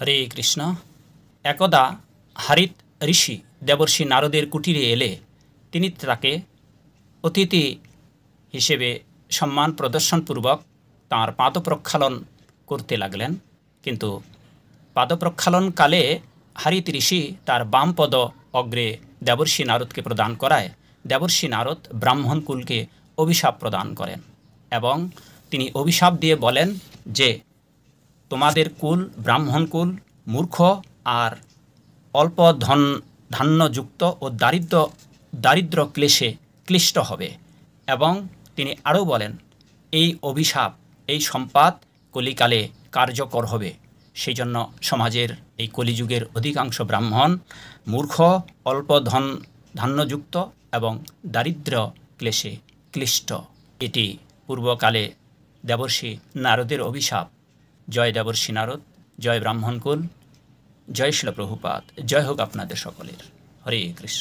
হরে কৃষ্ণ। একদা হারিত ঋষি দেবর্ষি নারদের কুটিরে এলে তিনি তাকে অতিথি হিসেবে সম্মান প্রদর্শনপূর্বক তাঁর পাদপ্রক্ষালন করতে লাগলেন। কিন্তু পাদপ্রক্ষালনকালে হারিত ঋষি তার বাম পদ অগ্রে দেবর্ষি নারদকে প্রদান করায় দেবর্ষি নারদ ব্রাহ্মণ কুলকে অভিশাপ প্রদান করেন এবং তিনি অভিশাপ দিয়ে বলেন যে তোমাদের কুল ব্রাহ্মণ কুল মূর্খ আর অল্প ধান্যযুক্ত ও দারিদ্র ক্লেশে ক্লিষ্ট হবে। এবং তিনি আরও বলেন এই অভিশাপ এই সম্পাত কলিকালে কার্যকর হবে। সেই জন্য সমাজের এই কলিযুগের অধিকাংশ ব্রাহ্মণ মূর্খ অল্প ধান্যযুক্ত এবং দারিদ্র ক্লেশে ক্লিষ্ট। এটি পূর্বকালে দেবর্ষি নারদের অভিশাপ। জয় দেবর্ষি নারদ, জয় ব্রাহ্মণকুল, জয় শিল প্রভুপাদ, জয় হোক আপনাদের সকলের। হরে কৃষ্ণ।